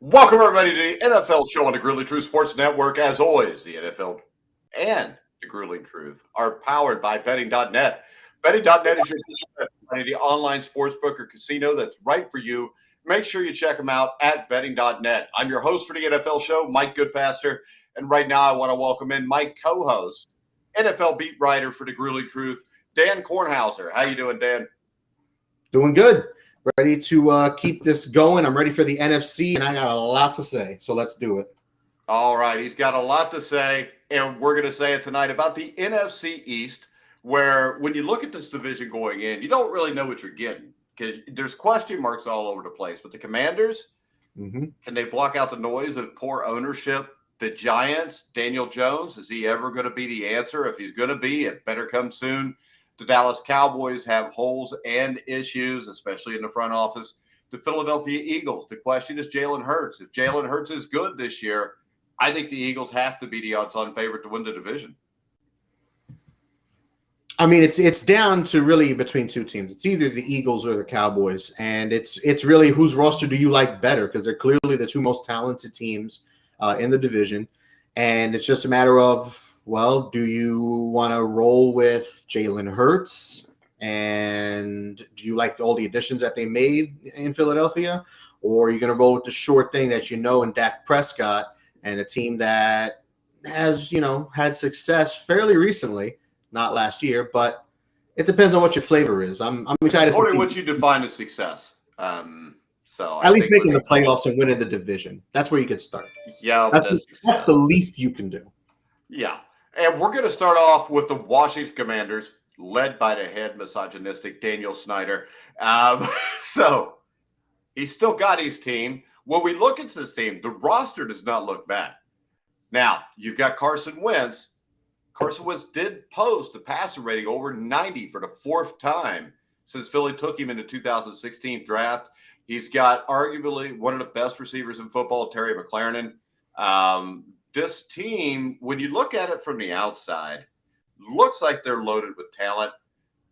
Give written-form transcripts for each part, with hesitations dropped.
Welcome, everybody, to the NFL show on the Grueling Truth Sports Network. As always, the NFL and the Grueling Truth are powered by betting.net. Betting.net is your the online sportsbook or casino that's right for you. Make sure you check them out at betting.net. I'm your host for the NFL show, Mike Goodpaster, and right now I want to welcome in my co-host, NFL beat writer for the Grueling Truth, Dan Kornhauser. How you doing, Dan? Doing good. Ready to keep this going. I'm ready for the NFC, and I got a lot to say, so let's do it. All right, he's got a lot to say, and we're going to say it tonight about the NFC East, where when you look at this division going in, you don't really know what you're getting because there's question marks all over the place. But the Commanders, can they block out the noise of poor ownership? The Giants, Daniel Jones, is he ever going to be the answer? If he's going to be, it better come soon. The Dallas Cowboys have holes and issues, especially in the front office. The Philadelphia Eagles, the question is Jalen Hurts. If Jalen Hurts is good this year, I think the Eagles have to be the odds-on favorite to win the division. I mean, it's down to really between two teams. It's either the Eagles or the Cowboys, and it's really whose roster do you like better, because they're clearly the two most talented teams in the division, and it's just a matter of, well, do you want to roll with Jalen Hurts, and do you like all the additions that they made in Philadelphia, or are you going to roll with the short thing that you know in Dak Prescott and a team that has, had success fairly recently, not last year, but it depends on what your flavor is. I'm excited. According to what you define as success. So at least making the playoffs and winning the division. That's where you could start. Yeah, that's the least you can do. Yeah. And we're going to start off with the Washington Commanders, led by the head misogynistic Daniel Snyder. So he's still got his team. When we look at this team, the roster does not look bad. Now, you've got Carson Wentz. Carson Wentz did post a passer rating over 90 for the fourth time since Philly took him in the 2016 draft. He's got arguably one of the best receivers in football, Terry McLaurin. This team, when you look at it from the outside, looks like they're loaded with talent,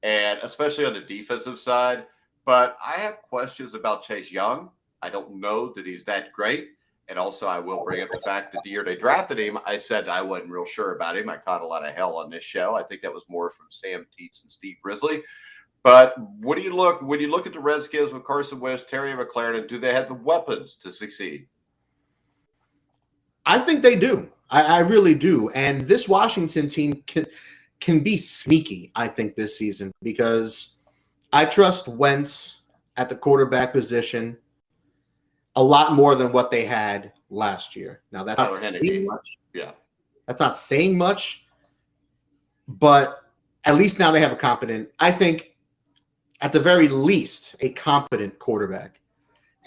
and especially on the defensive side. But I have questions about Chase Young. I don't know that he's that great. And also, I will bring up the fact that the year they drafted him, I said I wasn't real sure about him. I caught a lot of hell on this show. I think that was more from Sam Teets and Steve Risley. But when you look at the Redskins with Carson Wentz, Terry McLaurin, do they have the weapons to succeed? I think they do. I really do. And this Washington team can be sneaky, I think, this season, because I trust Wentz at the quarterback position a lot more than what they had last year. Now, that's not saying much. Yeah. That's not saying much, but at least now they have a competent, I think, at the very least, a competent quarterback.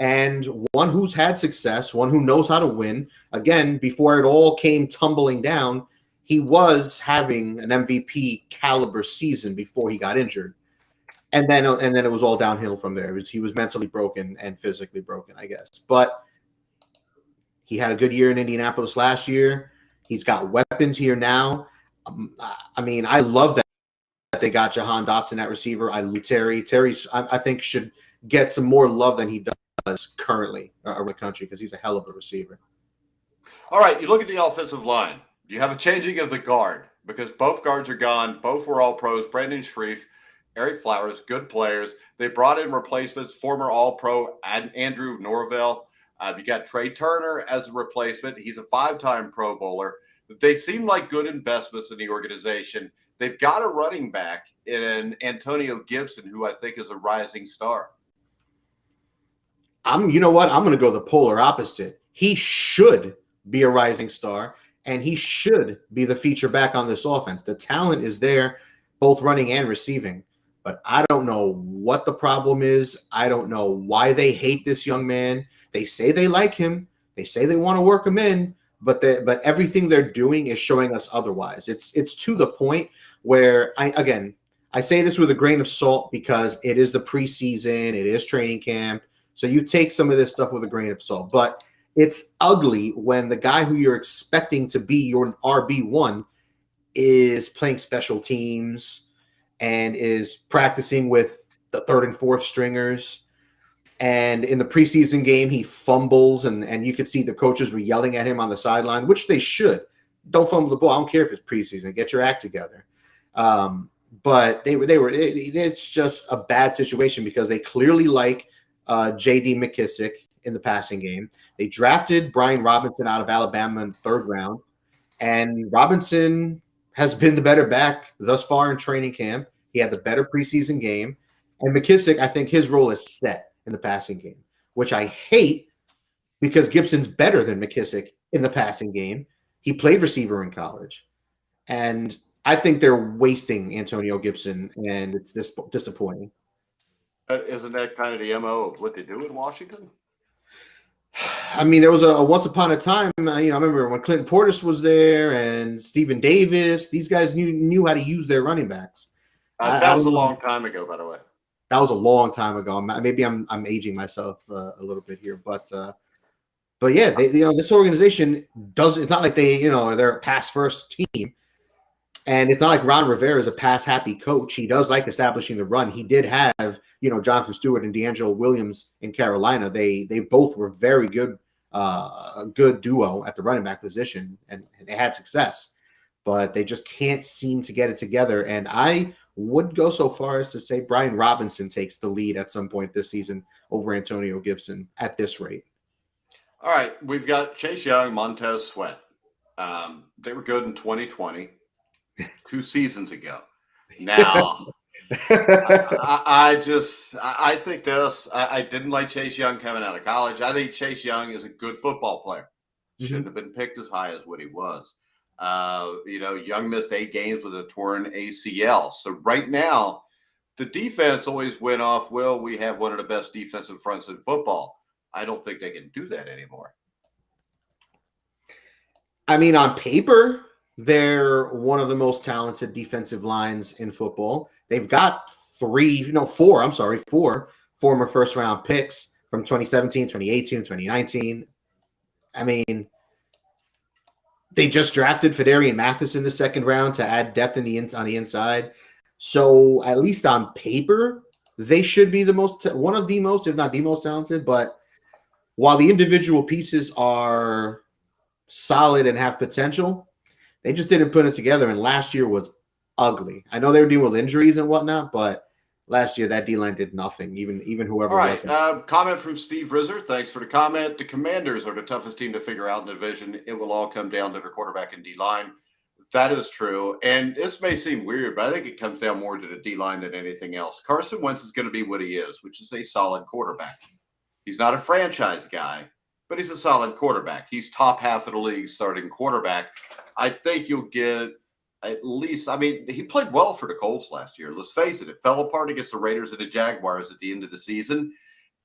And one who's had success, one who knows how to win. Again, before it all came tumbling down, he was having an MVP caliber season before he got injured. And then it was all downhill from there. He was mentally broken and physically broken, I guess. But he had a good year in Indianapolis last year. He's got weapons here now. I mean, I love that they got Jahan Dotson at receiver. Terry's, I think, should get some more love than he does currently around the country, because he's a hell of a receiver. All right, you look at the offensive line. You have a changing of the guard because both guards are gone. Both were all pros. Brandon Shreve, Eric Flowers, good players. They brought in replacements, former All-Pro Andrew Norvell. You got Trey Turner as a replacement. He's a 5-time Pro Bowler. They seem like good investments in the organization. They've got a running back in Antonio Gibson, who I think is a rising star. You know what? I'm going to go the polar opposite. He should be a rising star, and he should be the feature back on this offense. The talent is there, both running and receiving. But I don't know what the problem is. I don't know why they hate this young man. They say they like him. They say they want to work him in, but everything they're doing is showing us otherwise. It's to the point where, I say this with a grain of salt because it is the preseason, it is training camp, so you take some of this stuff with a grain of salt. But it's ugly when the guy who you're expecting to be your RB1 is playing special teams and is practicing with the third and fourth stringers. And in the preseason game, he fumbles, and you could see the coaches were yelling at him on the sideline, which they should. Don't fumble the ball. I don't care if it's preseason. Get your act together. But it's just a bad situation because they clearly like J.D. McKissick in the passing game. They drafted Brian Robinson out of Alabama in the third round, and Robinson has been the better back thus far in training camp. He had the better preseason game, and McKissick, I think his role is set in the passing game, which I hate because Gibson's better than McKissick in the passing game. He played receiver in college, and I think they're wasting Antonio Gibson, and it's disappointing. Isn't that kind of the MO of what they do in Washington? I mean, there was a once upon a time, I remember when Clinton Portis was there and Stephen Davis. These guys knew how to use their running backs. That was a long time ago, by the way. That was a long time ago. Maybe I'm aging myself a little bit here, but yeah, this organization does. It's not like they're a pass first team. And it's not like Ron Rivera is a pass-happy coach. He does like establishing the run. He did have, Jonathan Stewart and D'Angelo Williams in Carolina. They both were very good, a good duo at the running back position, and they had success. But they just can't seem to get it together. And I would go so far as to say Brian Robinson takes the lead at some point this season over Antonio Gibson at this rate. All right, we've got Chase Young, Montez Sweat. They were good in 2020. 2 seasons ago. Now, I think this. I didn't like Chase Young coming out of college. I think Chase Young is a good football player. Shouldn't have been picked as high as what he was. Young missed 8 games with a torn ACL. So right now, the defense always went off, well, we have one of the best defensive fronts in football. I don't think they can do that anymore. I mean, on paper, they're one of the most talented defensive lines in football. They've got 4 former first-round picks from 2017, 2018, 2019. I mean, they just drafted Fedarian Mathis in the second round to add depth on the inside. So at least on paper, they should be one of the most, if not the most talented. But while the individual pieces are solid and have potential, they just didn't put it together, and last year was ugly. I know they were dealing with injuries and whatnot, but last year that D-line did nothing, even whoever. All right, comment from Steve Rizzer. Thanks for the comment. The Commanders are the toughest team to figure out in the division. It will all come down to their quarterback and D-line. That is true, and this may seem weird, but I think it comes down more to the D-line than anything else. Carson Wentz is going to be what he is, which is a solid quarterback. He's not a franchise guy, but he's a solid quarterback. He's top half of the league starting quarterback. I think you'll get at least, he played well for the Colts last year. Let's face it fell apart against the Raiders and the Jaguars at the end of the season.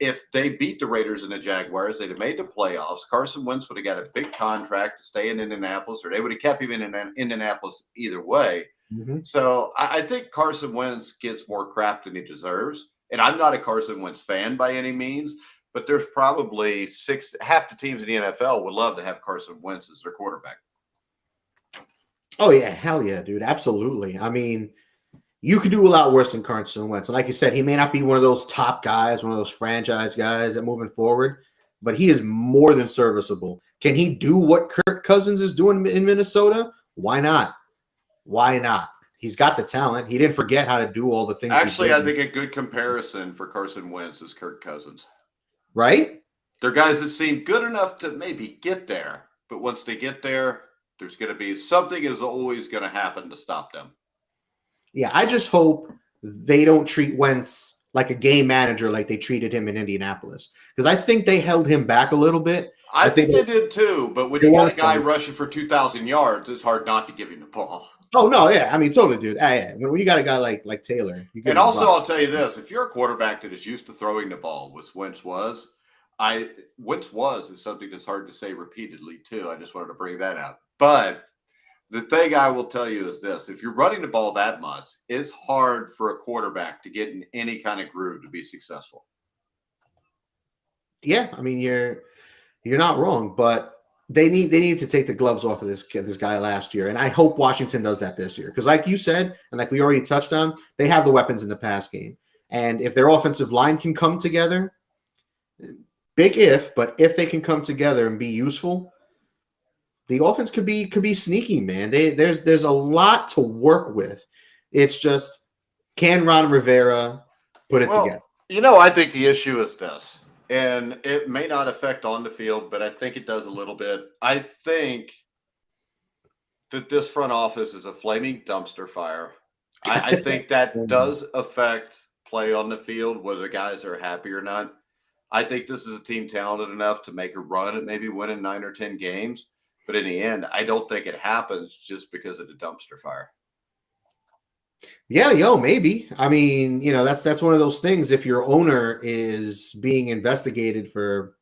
If they beat the Raiders and the Jaguars, they'd have made the playoffs. Carson Wentz would have got a big contract to stay in Indianapolis, or they would have kept him in Indianapolis either way. Mm-hmm. So I think Carson Wentz gets more crap than he deserves. And I'm not a Carson Wentz fan by any means, but there's probably half the teams in the NFL would love to have Carson Wentz as their quarterback. Oh, yeah. Hell yeah, dude. Absolutely. I mean, you could do a lot worse than Carson Wentz. And like you said, he may not be one of those top guys, one of those franchise guys that moving forward, but he is more than serviceable. Can he do what Kirk Cousins is doing in Minnesota? Why not? Why not? He's got the talent. He didn't forget how to do all the things. Actually, I think a good comparison for Carson Wentz is Kirk Cousins. Right? They're guys that seem good enough to maybe get there, but once they get there, there's going to be something is always going to happen to stop them. Yeah, I just hope they don't treat Wentz like a game manager like they treated him in Indianapolis, because I think they held him back a little bit. I think they did too, but when you got a guy rushing for 2,000 yards, it's hard not to give him the ball. Oh, no, yeah. I mean, totally, dude. When you got a guy like Taylor. And also, I'll tell you this. If you're a quarterback that is used to throwing the ball, which Wentz was, is something that's hard to say repeatedly, too. I just wanted to bring that out. But the thing I will tell you is this. If you're running the ball that much, it's hard for a quarterback to get in any kind of groove to be successful. Yeah, I mean, you're not wrong, but they need to take the gloves off of this guy last year, and I hope Washington does that this year, because like you said, and like we already touched on, they have the weapons in the pass game, and if their offensive line can come together, big if, but if they can come together and be useful, the offense could be sneaky, man. There's a lot to work with. It's just, can Ron Rivera put it together? I think the issue is this, and it may not affect on the field, but I think it does a little bit. I think that this front office is a flaming dumpster fire. I think that does affect play on the field, whether the guys are happy or not. I think this is a team talented enough to make a run at maybe winning 9 or 10 games. But in the end, I don't think it happens just because of the dumpster fire. Yeah, maybe. I mean, that's one of those things. If your owner is being investigated for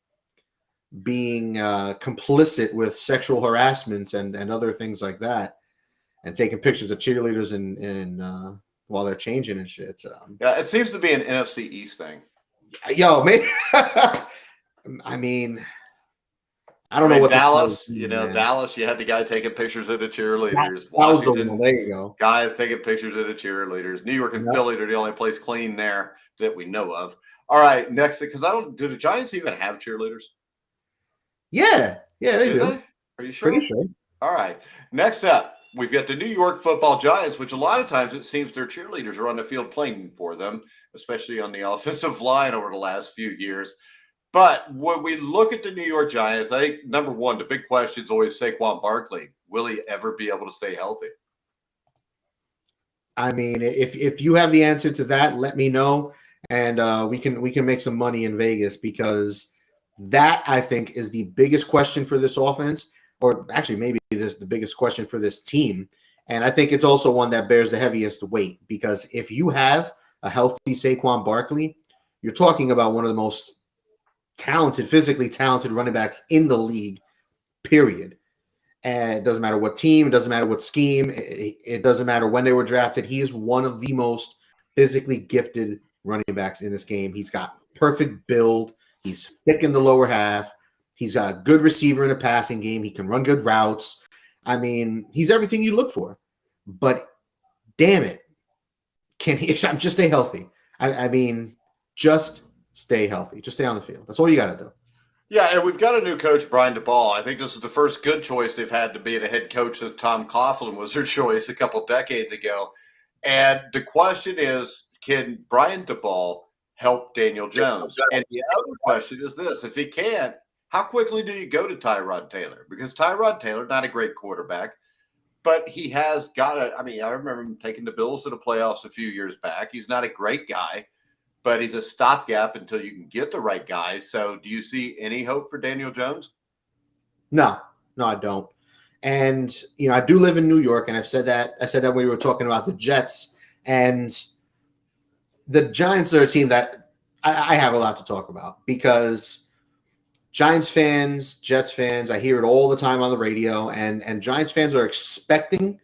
being complicit with sexual harassment and other things like that, and taking pictures of cheerleaders and while they're changing and shit. Yeah, it seems to be an NFC East thing. Man. I mean, I don't know what Dallas. Dallas. You had the guy taking pictures of the cheerleaders. Washington, there you go. Guys taking pictures of the cheerleaders. New York and Philly are the only place clean there that we know of. All right, next, because do the Giants even have cheerleaders? Yeah, they do. Are you sure? Pretty sure. All right. Next up, we've got the New York Football Giants, which a lot of times it seems their cheerleaders are on the field playing for them, especially on the offensive line over the last few years. But when we look at the New York Giants, I think, number one, the big question is always Saquon Barkley. Will he ever be able to stay healthy? I mean, if you have the answer to that, let me know, and we can make some money in Vegas, because that, I think, is the biggest question for this offense, or actually maybe this is the biggest question for this team. And I think it's also one that bears the heaviest weight, because if you have a healthy Saquon Barkley, you're talking about one of the most physically talented running backs in the league, period. And it doesn't matter what team, it doesn't matter what scheme, it doesn't matter when they were drafted. He is one of the most physically gifted running backs in this game. He's got perfect build. He's thick in the lower half. He's a good receiver in the passing game. He can run good routes. I mean, he's everything you look for. But damn it, can he just stay healthy? I mean, just stay healthy. Just stay on the field. That's all you got to do. Yeah, and we've got a new coach, Brian DeBall. I think this is the first good choice they've had to be the head coach since Tom Coughlin was their choice a couple decades ago. And the question is, can Brian DeBall help Daniel Jones? And the other question is this: if he can't, how quickly do you go to Tyrod Taylor? Because Tyrod Taylor, not a great quarterback, but he has got it. I mean, I remember him taking the Bills to the playoffs a few years back. He's not a great guy, but he's a stopgap until you can get the right guy. So do you see any hope for Daniel Jones? No, I don't. And, I do live in New York, and I said that when we were talking about the Jets, and the Giants are a team that I have a lot to talk about, because Giants fans, Jets fans, I hear it all the time on the radio, and Giants fans are expecting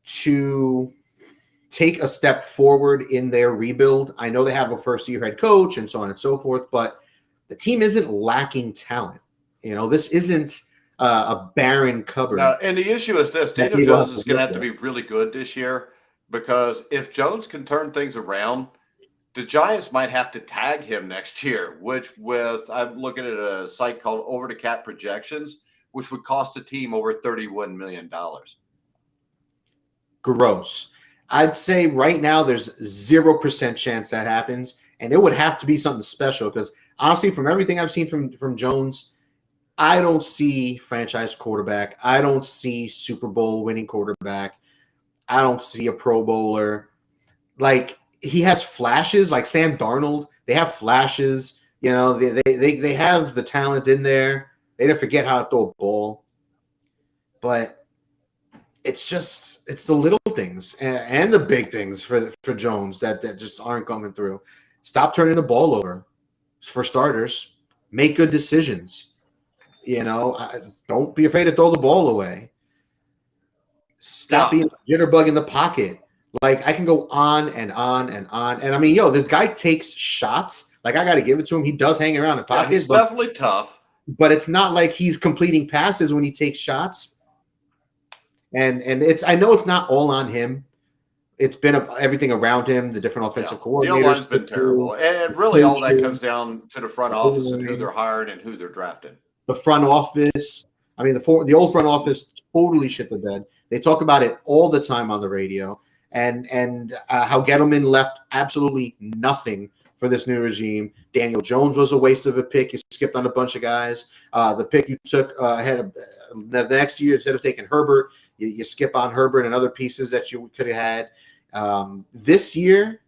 to take a step forward in their rebuild. I know they have a first-year head coach and so on and so forth, but the team isn't lacking talent. This isn't a barren cupboard. And the issue is this: Daniel Jones is going to have to be really good this year, because if Jones can turn things around, the Giants might have to tag him next year, which I'm looking at a site called Over the Cap Projections, which would cost the team over $31 million. Gross. I'd say right now there's 0% chance that happens, and it would have to be something special, because honestly, from everything I've seen from Jones, I don't see franchise quarterback. I don't see Super Bowl winning quarterback. I don't see a Pro Bowler. Like, he has flashes, like Sam Darnold. They have flashes. They have the talent in there. They didn't forget how to throw a ball. But it's the little things and the big things for Jones that just aren't coming through. Stop turning the ball over, for starters. Make good decisions. Don't be afraid to throw the ball away. Stop being a jitterbug in the pocket. Like, I can go on and on and on. And I mean, this guy takes shots. Like, I got to give it to him. He does hang around the pocket. He's definitely tough. But it's not like he's completing passes when he takes shots. And I know it's not all on him. It's been everything around him, the different offensive coordinators. The O-line's been terrible. And really all that comes down to the front office and who they're hiring and who they're drafting. The front office, I mean, the old front office totally shit the bed. They talk about it all the time on the radio, and how Gettleman left absolutely nothing for this new regime. Daniel Jones was a waste of a pick. You skipped on a bunch of guys. The pick you took ahead of the next year, instead of taking Herbert, you skip on Herbert and other pieces that you could have had. This year,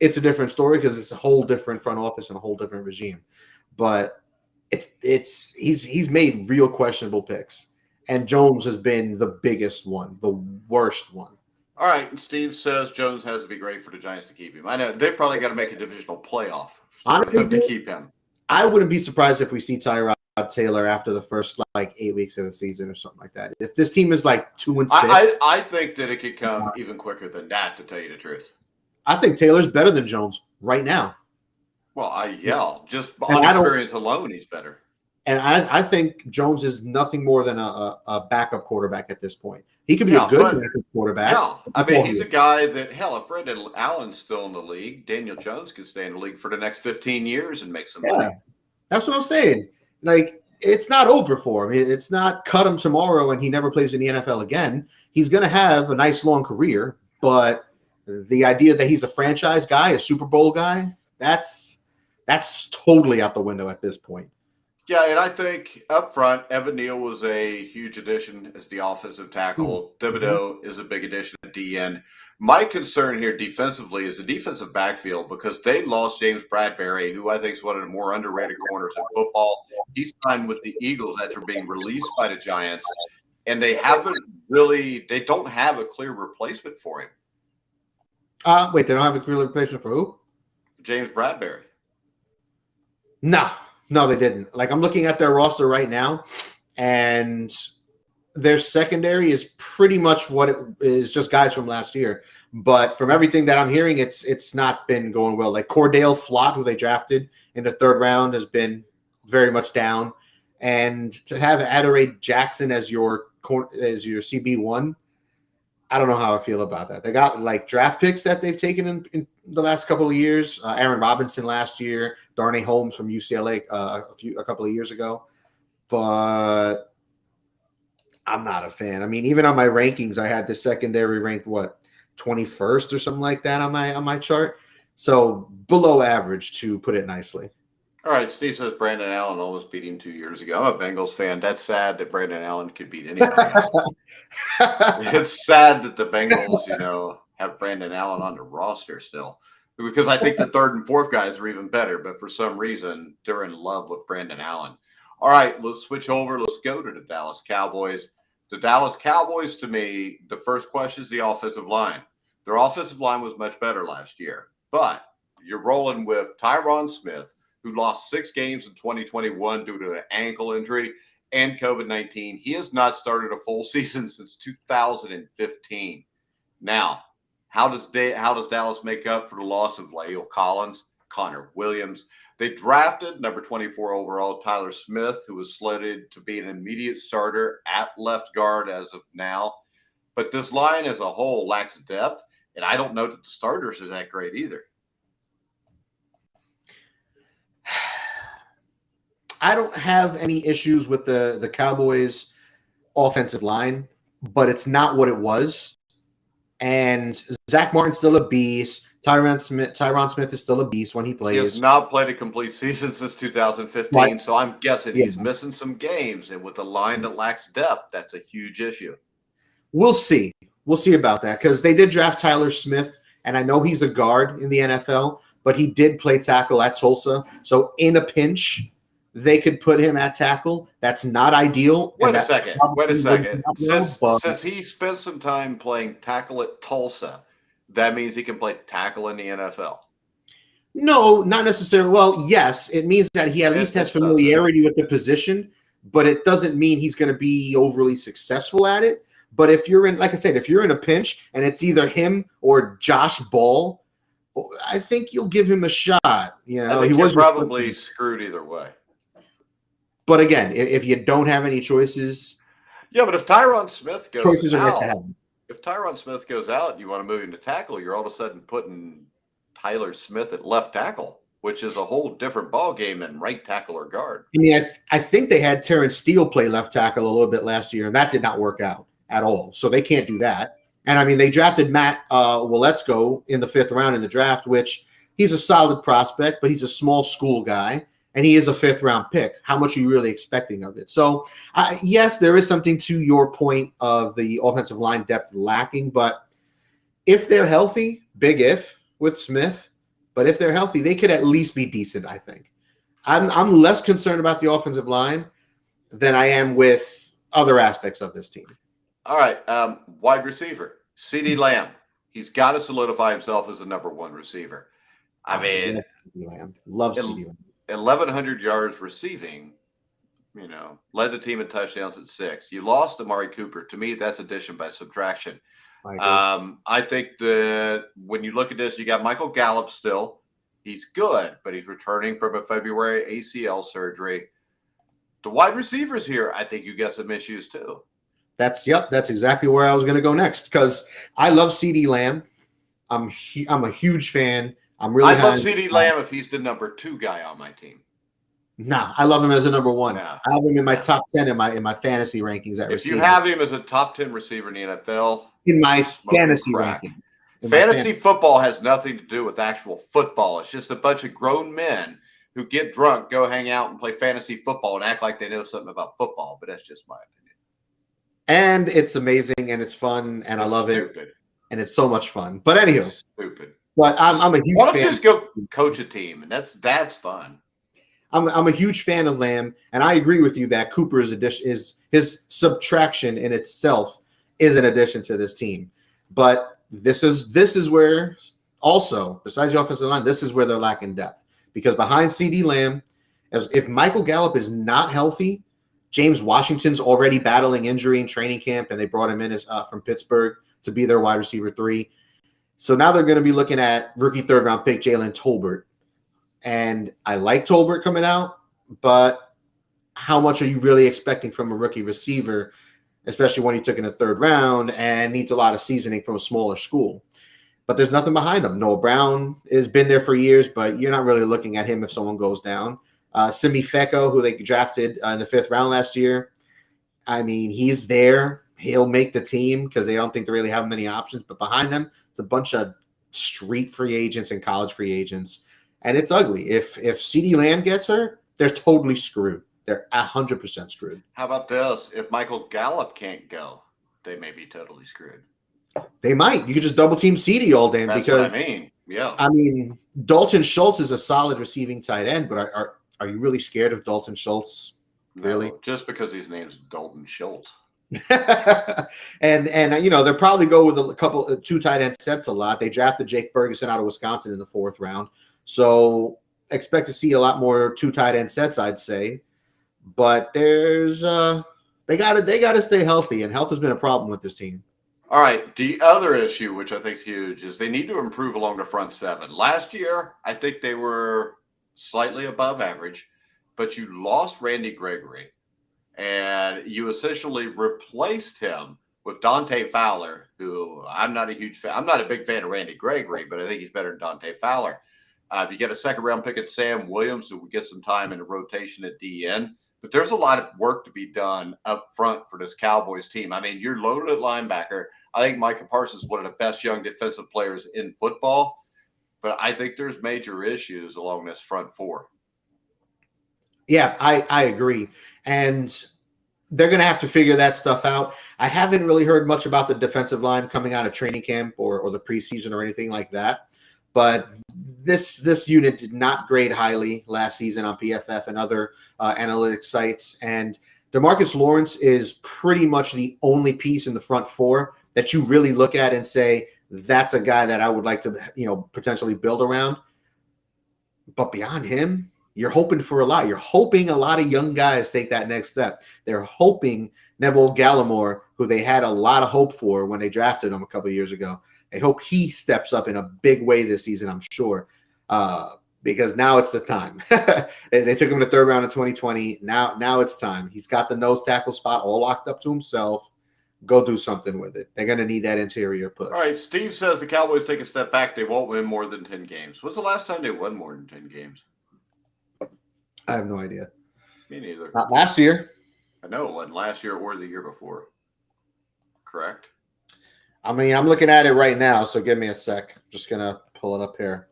it's a different story because it's a whole different front office and a whole different regime. But he's made real questionable picks, and Jones has been the biggest one, the worst one. All right, and Steve says Jones has to be great for the Giants to keep him. I know they've probably got to make a divisional playoff honestly to keep him. I wouldn't be surprised if we see Tyrod Taylor after the first 8 weeks of the season or something like that. If this team is 2-6, I think that it could come even quicker than that. To tell you the truth, I think Taylor's better than Jones right now. Well, just on experience alone, he's better. And I think Jones is nothing more than a backup quarterback at this point. He could be a good backup quarterback. Yeah, I mean, he's a guy that, hell, if Brendan Allen's still in the league, Daniel Jones could stay in the league for the next 15 years and make some money. That's what I'm saying. It's not over for him. It's not cut him tomorrow and he never plays in the NFL again. He's going to have a nice long career, but the idea that he's a franchise guy, a Super Bowl guy, that's totally out the window at this point. Yeah, and I think up front, Evan Neal was a huge addition as the offensive tackle. Thibodeau is a big addition at DN. My concern here defensively is the defensive backfield because they lost James Bradbury, who I think is one of the more underrated corners in football. He signed with the Eagles after being released by the Giants, and they don't have a clear replacement for him. Wait, they don't have a clear replacement for who? James Bradbury. No, they didn't. I'm looking at their roster right now, and their secondary is pretty much what it is, just guys from last year. But from everything that I'm hearing, it's not been going well. Cordale Flott, who they drafted in the third round, has been very much down. And to have Adoree Jackson as your CB1, I don't know how I feel about that. They got draft picks that they've taken in the last couple of years. Aaron Robinson last year, Darnay Holmes from UCLA a couple of years ago. But I'm not a fan. I mean, even on my rankings, I had the secondary ranked 21st or something like that on my chart. So below average, to put it nicely. All right, Steve says Brandon Allen almost beat him 2 years ago. I'm a Bengals fan. That's sad that Brandon Allen could beat anybody. It's sad that the Bengals, have Brandon Allen on the roster still, because I think the third and fourth guys are even better. But for some reason, they're in love with Brandon Allen. All right, let's switch over. Let's go to the Dallas Cowboys. The Dallas Cowboys, to me, the first question is the offensive line. Their offensive line was much better last year, but you're rolling with Tyron Smith, who lost 6 games in 2021 due to an ankle injury and COVID-19. He has not started a full season since 2015. Now, how does Dallas make up for the loss of La'el Collins, Connor Williams? They drafted number 24 overall Tyler Smith, who was slated to be an immediate starter at left guard as of now. But this line as a whole lacks depth, and I don't know that the starters are that great either. I don't have any issues with the Cowboys' offensive line, but it's not what it was. And Zach Martin's still a beast. Tyron Smith is still a beast when he plays. He has not played a complete season since 2015, right. So I'm guessing he's missing some games. And with a line that lacks depth, that's a huge issue. We'll see. We'll see about that because they did draft Tyler Smith, and I know he's a guard in the NFL, but he did play tackle at Tulsa. So in a pinch, they could put him at tackle. That's not ideal. Wait a second. Since he spent some time playing tackle at Tulsa, that means he can play tackle in the NFL. No, not necessarily. Well, yes, it means that he at least has familiarity with the position, but it doesn't mean he's going to be overly successful at it. But if you're in, like I said, if you're in a pinch and it's either him or Josh Ball, I think you'll give him a shot. He was probably screwed either way. But again, if you don't have any choices. Yeah, but if Tyron Smith goes choices out, are to happen. If Tyron Smith goes out and you want to move him to tackle, you're all of a sudden putting Tyler Smith at left tackle, which is a whole different ball game than right tackle or guard. I mean, I think they had Terrence Steele play left tackle a little bit last year, and that did not work out at all. So they can't do that. And I mean, they drafted Matt Waletzko in the 5th round in the draft, which he's a solid prospect, but he's a small school guy, and he is a 5th round pick. How much are you really expecting of it? So, yes, there is something to your point of the offensive line depth lacking, but if they're healthy, big if with Smith, but if they're healthy, they could at least be decent, I think. I'm less concerned about the offensive line than I am with other aspects of this team. All right, wide receiver, CeeDee Lamb. He's got to solidify himself as the number 1 receiver. I mean, love CeeDee Lamb. 1,100 yards receiving, led the team in touchdowns at 6. You lost Amari Cooper. To me, that's addition by subtraction. I think that when you look at this, you got Michael Gallup still. He's good, but he's returning from a February ACL surgery. The wide receivers here, I think you got some issues too. That's exactly where I was going to go next, because I love CeeDee Lamb. I'm a huge fan. I love CeeDee Lamb if he's the number 2 guy on my team. Nah, I love him as a number 1. Nah. I have him in my top 10 in my fantasy rankings at receiver. If you have him as a top 10 receiver in the NFL, in my fantasy ranking. Fantasy football has nothing to do with actual football. It's just a bunch of grown men who get drunk, go hang out and play fantasy football and act like they know something about football. But that's just my opinion. And it's amazing and it's fun and I love it. And it's so much fun. But anywho, stupid. But I'm a huge Why don't fan. you just go coach a team? And that's fun. I'm a huge fan of Lamb, and I agree with you that Cooper's addition is his subtraction in itself is an addition to this team. But this is where also, besides the offensive line, this is where they're lacking depth. Because behind CeeDee Lamb, if Michael Gallup is not healthy, James Washington's already battling injury in training camp, and they brought him in as from Pittsburgh to be their wide receiver 3. So now they're going to be looking at rookie 3rd round pick Jalen Tolbert. And I like Tolbert coming out, but how much are you really expecting from a rookie receiver, especially when he took in the 3rd round and needs a lot of seasoning from a smaller school? But there's nothing behind him. Noah Brown has been there for years, but you're not really looking at him if someone goes down. Simi Fecco, who they drafted in the 5th round last year, I mean, he's there. He'll make the team because they don't think they really have many options. But behind them, it's a bunch of street free agents and college free agents. And it's ugly. If CeeDee Lamb gets hurt, they're totally screwed. They're 100% screwed. How about this? If Michael Gallup can't go, they may be totally screwed. They might. You could just double team CeeDee all day. That's because what I mean. Yeah. I mean, Dalton Schultz is a solid receiving tight end, but are you really scared of Dalton Schultz? Really? No, just because his name's Dalton Schultz. and they'll probably go with a couple 2 tight end sets a lot. They drafted Jake Ferguson out of Wisconsin in the 4th round. So expect to see a lot more 2 tight end sets, I'd say. But there's they gotta stay healthy, and health has been a problem with this team. All right. The other issue, which I think is huge, is they need to improve along the front 7. Last year, I think they were slightly above average, but you lost Randy Gregory, and you essentially replaced him with Dante Fowler, who I'm not a huge fan. I'm not a big fan of Randy Gregory, but I think he's better than Dante Fowler. You get a 2nd round pick at Sam Williams, who will get some time in the rotation at DN. But there's a lot of work to be done up front for this Cowboys team. I mean, you're loaded at linebacker. I think Micah Parsons is one of the best young defensive players in football. But I think there's major issues along this front 4. Yeah, I agree. And they're going to have to figure that stuff out. I haven't really heard much about the defensive line coming out of training camp or the preseason or anything like that. But this unit did not grade highly last season on PFF and other analytics sites. And DeMarcus Lawrence is pretty much the only piece in the front 4 that you really look at and say, that's a guy that I would like to, potentially build around. But beyond him, you're hoping for a lot. You're hoping a lot of young guys take that next step. They're hoping Neville Gallimore, who they had a lot of hope for when they drafted him a couple of years ago, I hope he steps up in a big way this season, I'm sure, because now it's the time. They took him to 3rd round in 2020. Now it's time. He's got the nose tackle spot all locked up to himself. go do something with it. They're going to need that interior push. All right, Steve says the Cowboys take a step back. They won't win more than 10 games. When's the last time they won more than 10 games? I have no idea. Me neither. Not last year. I know it wasn't last year or the year before. Correct? I mean, I'm looking at it right now, so give me a sec. Just going to pull it up here.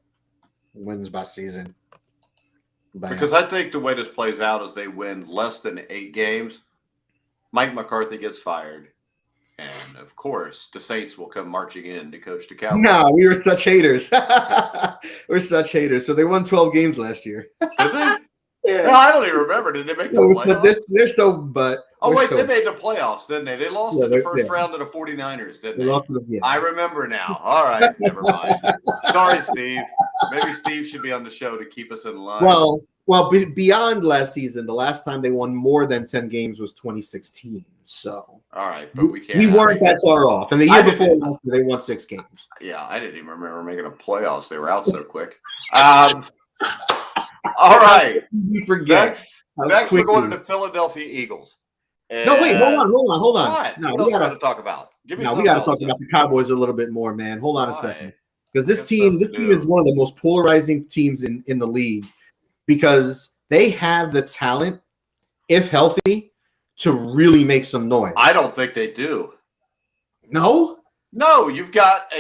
Wins by season. Bam. Because I think the way this plays out is they win less than 8 games. Mike McCarthy gets fired. And, of course, the Saints will come marching in to coach the Cowboys. No, we were such haters. We're such haters. So they won 12 games last year. Did they? Yeah. No, I don't even remember. Did they make the playoffs? They're so but. Oh, wait, so, they made the playoffs, didn't they? They lost in the first round to the 49ers, didn't they? Lost to them, yeah. I remember now. All right, never mind. Sorry, Steve. Maybe Steve should be on the show to keep us in line. Well, beyond last season, the last time they won more than 10 games was 2016. So, all right, but we can't. We weren't that far off. And the year before, they won 6 games. Yeah, I didn't even remember making a playoffs. They were out so quick. All right. You forget. Next we're going to the Philadelphia Eagles. And no, wait, hold on. What? No, what else got to talk about? We got to talk about the Cowboys a little bit more, man. Hold on a second. Because this team is one of the most polarizing teams in the league because they have the talent, if healthy, to really make some noise. I don't think they do. No, you've got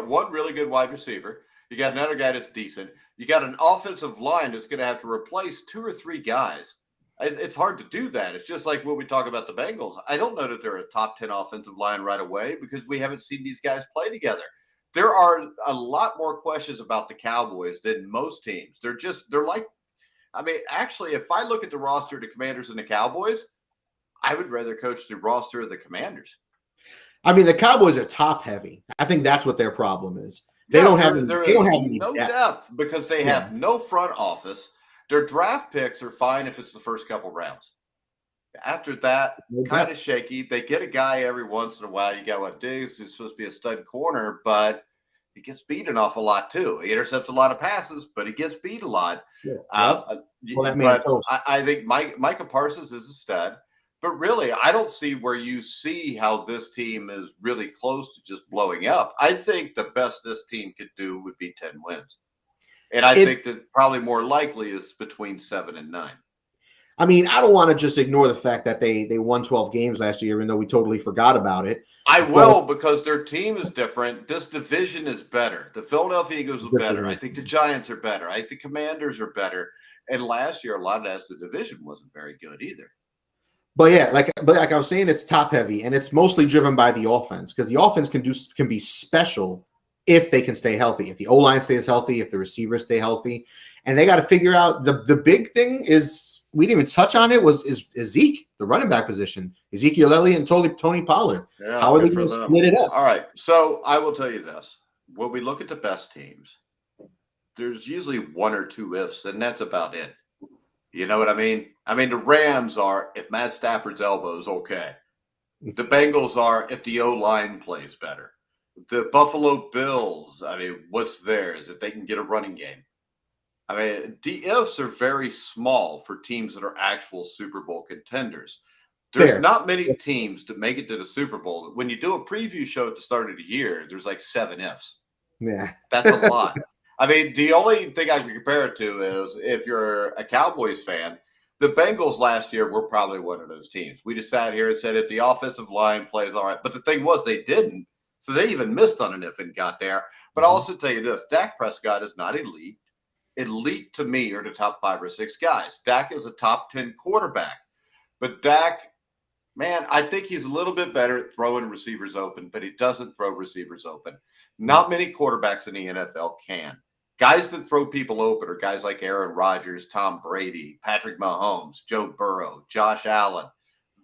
one really good wide receiver. You got another guy that's decent. You got an offensive line that's going to have to replace 2 or 3 guys. It's hard to do that. It's just like when we talk about the Bengals. I don't know that they're a top 10 offensive line right away because we haven't seen these guys play together. There are a lot more questions about the Cowboys than most teams. Actually, if I look at the roster of the Commanders and the Cowboys, I would rather coach the roster of the Commanders. I mean, the Cowboys are top heavy. I think that's what their problem is. They don't have any depth because they have no front office. Their draft picks are fine if it's the first couple rounds. After that, kind of shaky. They get a guy every once in a while. You got what Diggs, who's supposed to be a stud corner, but he gets beat an awful lot too. He intercepts a lot of passes, but he gets beat a lot. Yeah. I think Micah Parsons is a stud. But really, I don't see where you see how this team is really close to just blowing up. I think the best this team could do would be 10 wins. And I think that probably more likely is between 7 and 9. I mean, I don't want to just ignore the fact that they won 12 games last year, even though we totally forgot about it. I will because their team is different. This division is better. The Philadelphia Eagles are better. I think the Giants are better. I think the Commanders are better. And last year, a lot of that's the division wasn't very good either. But yeah, like I was saying, it's top heavy, and it's mostly driven by the offense because the offense can be special if they can stay healthy. If the O-line stays healthy, if the receivers stay healthy, and they got to figure out the big thing is we didn't even touch on it is Zeke, the running back position, Ezekiel Elliott and Tony Pollard. Yeah, how are they going to split it up? All right, so I will tell you this: when we look at the best teams, there's usually 1 or 2 ifs, and that's about it. You know what I mean? I mean, the Rams are if Matt Stafford's elbow is okay. The Bengals are if the O-line plays better. The Buffalo Bills, I mean, what's theirs if they can get a running game? I mean, the ifs are very small for teams that are actual Super Bowl contenders. There's not many teams to make it to the Super Bowl. When you do a preview show at the start of the year, there's like 7 ifs. Yeah. That's a lot. I mean, the only thing I can compare it to is if you're a Cowboys fan, the Bengals last year were probably one of those teams. We just sat here and said if the offensive line plays all right. But the thing was they didn't. So they even missed on an if and got there. But I'll also tell you this, Dak Prescott is not elite. Elite to me are the top 5 or 6 guys. Dak is a top 10 quarterback. But Dak, man, I think he's a little bit better at throwing receivers open, but he doesn't throw receivers open. Not many quarterbacks in the NFL can. Guys that throw people open are guys like Aaron Rodgers, Tom Brady, Patrick Mahomes, Joe Burrow, Josh Allen.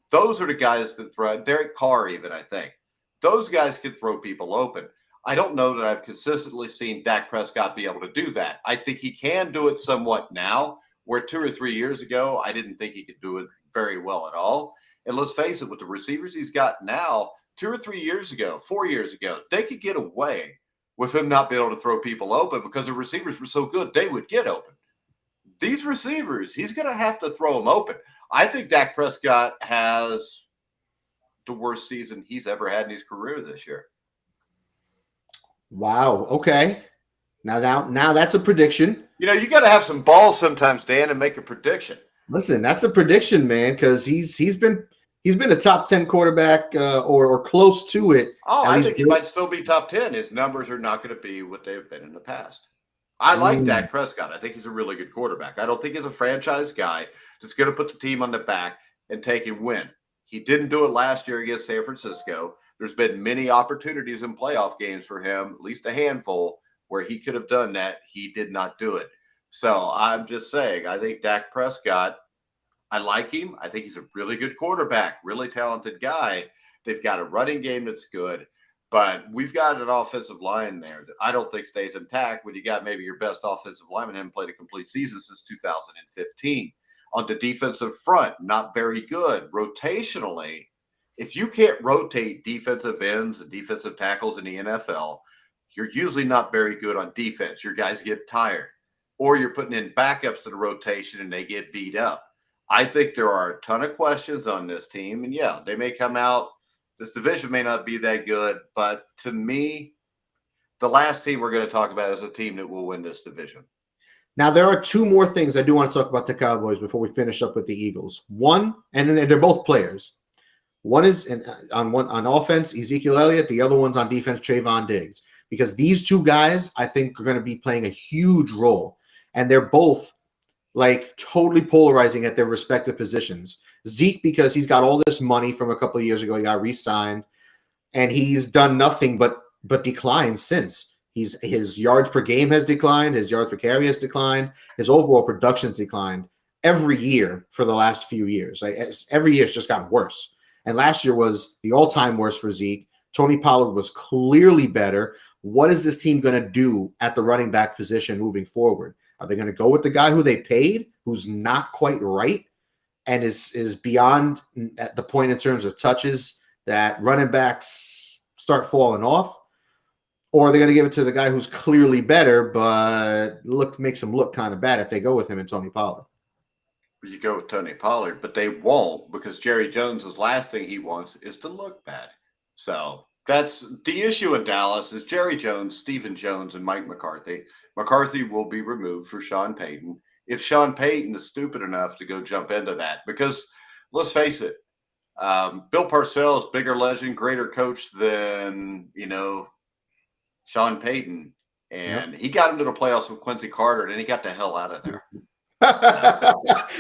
Those are the guys that throw. Derek Carr even, I think. Those guys can throw people open. I don't know that I've consistently seen Dak Prescott be able to do that. I think he can do it somewhat now, where 2 or 3 years ago, I didn't think he could do it very well at all. And let's face it, with the receivers he's got now, 2 or 3 years ago, 4 years ago, they could get away with him not being able to throw people open because the receivers were so good, they would get open. These receivers, he's going to have to throw them open. I think Dak Prescott has the worst season he's ever had in his career this year. Wow. Okay. Now that's a prediction. You know, you got to have some balls sometimes, Dan, and make a prediction. Listen, that's a prediction, man, because he's been a top 10 quarterback or close to it. Oh, I think he might still be top 10. His numbers are not going to be what they've been in the past. I like Dak Prescott. I think he's a really good quarterback. I don't think he's a franchise guy that's going to put the team on the back and take and win. He didn't do it last year against San Francisco. There's been many opportunities in playoff games for him, at least a handful, where he could have done that. He did not do it. So I'm just saying, I think Dak Prescott, I like him. I think he's a really good quarterback, really talented guy. They've got a running game that's good. But we've got an offensive line there that I don't think stays intact when you got maybe your best offensive lineman haven't played a complete season since 2015. On the defensive front, not very good. Rotationally, if you can't rotate defensive ends and defensive tackles in the NFL, you're usually not very good on defense. Your guys get tired. Or you're putting in backups to the rotation and they get beat up. I think there are a ton of questions on this team. And yeah, they may come out. This division may not be that good, but to me, the last team we're going to talk about is a team that will win this division. Now, there are two more things I do want to talk about the Cowboys before we finish up with the Eagles. One, and then they're both players. One is on offense, Ezekiel Elliott. The other one's on defense, Trayvon Diggs. Because these two guys, I think, are going to be playing a huge role. And they're both like totally polarizing at their respective positions. Zeke, because he's got all this money from a couple of years ago, he got re-signed, and he's done nothing but decline since. His yards per game has declined, his yards per carry has declined, his overall production's declined every year for the last few years. Like every year it's just gotten worse. And last year was the all-time worst for Zeke. Tony Pollard was clearly better. What is this team going to do at the running back position moving forward? Are they going to go with the guy who they paid, who's not quite right, and is beyond at the point in terms of touches that running backs start falling off? Or are they going to give it to the guy who's clearly better, but makes him look kind of bad if they go with him and Tony Pollard? You go with Tony Pollard, but they won't, because Jerry Jones's last thing he wants is to look bad. So that's the issue in Dallas is Jerry Jones, Stephen Jones, and Mike McCarthy. McCarthy will be removed for Sean Payton. If Sean Payton is stupid enough to go jump into that, because let's face it, Bill Parcells, bigger legend, greater coach than, Sean Payton. And he got into the playoffs with Quincy Carter, and then he got the hell out of there.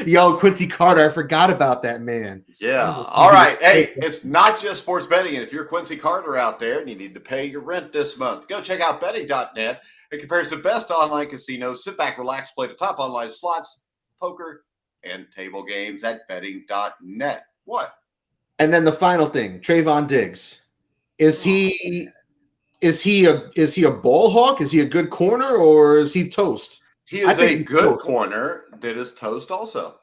Yo, Quincy Carter, I forgot about that, man. Yeah. All right. Hey, it's not just sports betting. And if you're Quincy Carter out there and you need to pay your rent this month, go check out betting.net. It compares the best online casinos. Sit back, relax, play the top online slots, poker, and table games at betting.net. What? And then the final thing, Trayvon Diggs. Is he a ball hawk? Is he a good corner, or is he toast? He is a good corner that is toast also.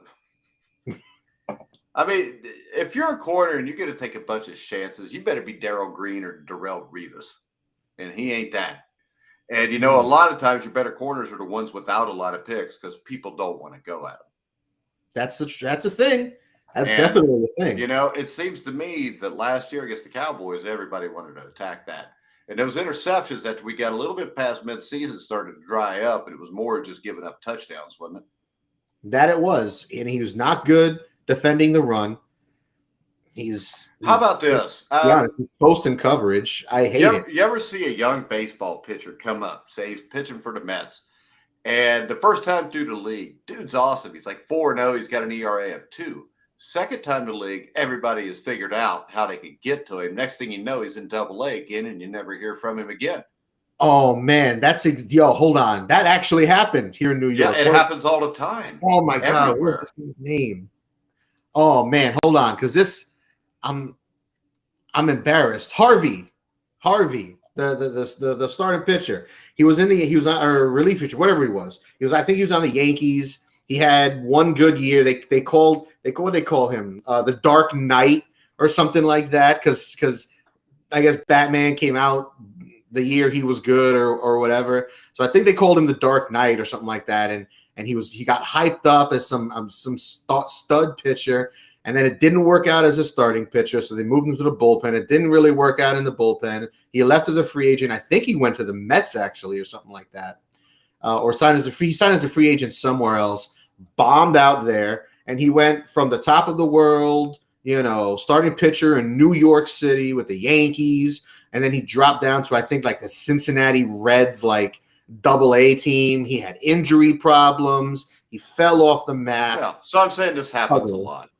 I mean, if you're a corner and you're going to take a bunch of chances, you better be Darrell Green or Darrelle Revis. And he ain't that. And, a lot of times your better corners are the ones without a lot of picks because people don't want to go at them. That's a thing. That's definitely a thing. It seems to me that last year against the Cowboys, everybody wanted to attack that. And those interceptions that we got a little bit past midseason started to dry up, and it was more just giving up touchdowns, wasn't it? That it was. And he was not good defending the run. How about this? He's posting coverage. I hate it. You ever see a young baseball pitcher come up, say he's pitching for the Mets, and the first time through the league, dude's awesome. He's like 4-0. He's got an ERA of 2. Second time to league, everybody has figured out how they could get to him. Next thing you know, he's in Double-A again, and you never hear from him again. Oh, man. Hold on. That actually happened here in New York. Yeah, it happens all the time. Oh, my God. Where's this guy's name? Oh, man. Hold on, because I'm embarrassed. Harvey, the starting pitcher. He was on a relief pitcher, whatever he was. I think he was on the Yankees. He had one good year. They call him the Dark Knight or something like that because I guess Batman came out the year he was good or whatever. So I think they called him the Dark Knight or something like that. And he got hyped up as some stud pitcher. And then it didn't work out as a starting pitcher, so they moved him to the bullpen. It didn't really work out in the bullpen. He left as a free agent. I think he went to the Mets, actually, or something like that. Or signed as a free agent somewhere else, bombed out there, and he went from the top of the world, starting pitcher in New York City with the Yankees, and then he dropped down to, I think, like the Cincinnati Reds, like AA team. He had injury problems. He fell off the map. Yeah, so I'm saying this happens a lot.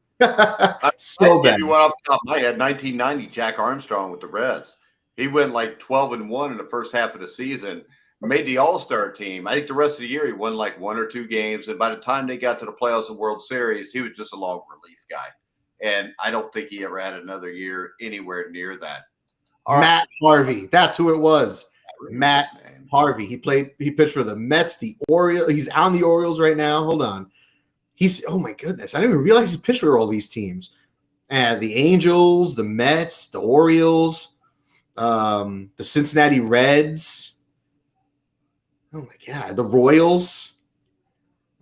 So bad. If you went off the top of my head, 1990, Jack Armstrong with the Reds. He went like 12-1 in the first half of the season, made the All-Star team. I think the rest of the year he won like 1 or 2 games, and by the time they got to the playoffs and World Series, he was just a long relief guy. And I don't think he ever had another year anywhere near that. Matt Harvey, that's who it was. Matt Harvey. He pitched for the Mets, the Orioles. He's on the Orioles right now. Hold on. Oh my goodness. I didn't even realize he pitched for all these teams. And the Angels, the Mets, the Orioles, the Cincinnati Reds. Oh my God. The Royals.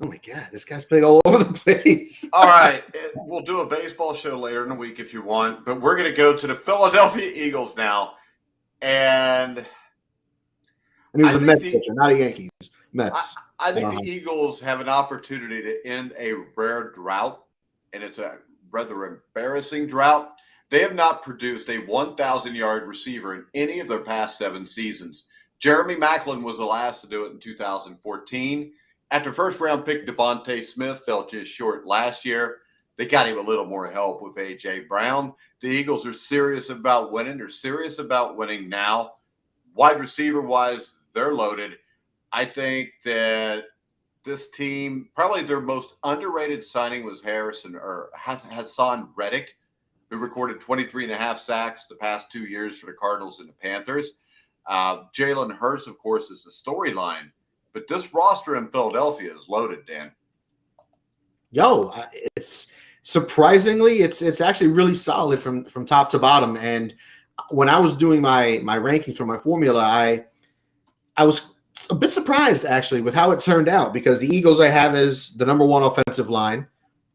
Oh my God. This guy's played all over the place. All right. We'll do a baseball show later in the week if you want, but we're going to go to the Philadelphia Eagles now. And he was a Mets pitcher, not a Yankees. Mets. I think the Eagles have an opportunity to end a rare drought, and it's a rather embarrassing drought. They have not produced a 1,000-yard receiver in any of their past 7 seasons. Jeremy Maclin was the last to do it in 2014. After first-round pick Devontae Smith fell just short last year, they got him a little more help with A.J. Brown. The Eagles are serious about winning. They're serious about winning now. Wide receiver-wise, they're loaded. I think that this team, probably their most underrated signing was Hassan Reddick, who recorded 23.5 sacks the past 2 years for the Cardinals and the Panthers. Jalen Hurts, of course, is the storyline. But this roster in Philadelphia is loaded, Dan. It's surprisingly, it's actually really solid from top to bottom. And when I was doing my rankings for my formula, I was a bit surprised actually with how it turned out, because the Eagles I have as the number 1 offensive line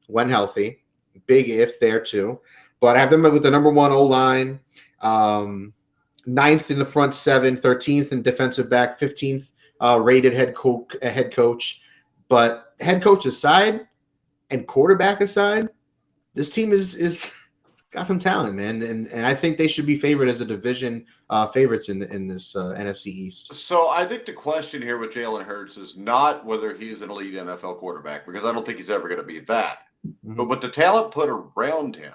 when healthy, big if there too, but I have them with the number 1 O-line, 9th in the front 7, 13th in defensive back, 15th rated head coach. But head coach aside and quarterback aside, this team is got some talent, man, and I think they should be favored as a division favorites in this NFC East. So I think the question here with Jalen Hurts is not whether he's an elite NFL quarterback, because I don't think he's ever going to be that. Mm-hmm. But with the talent put around him,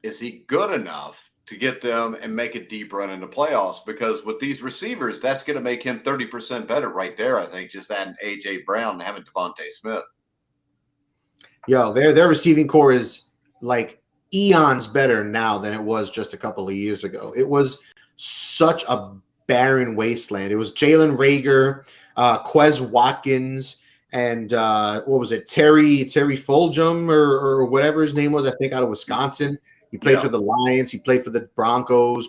is he good enough to get them and make a deep run in the playoffs? Because with these receivers, that's going to make him 30% better right there, I think, just adding A.J. Brown and having Devontae Smith. Their receiving core is like eons better now than it was just a couple of years ago. It was such a barren wasteland. It was Jalen Reagor, Quez Watkins, and what was it, Terry Fulgham or whatever his name was, I think out of Wisconsin. He played for the Lions. He played for the Broncos.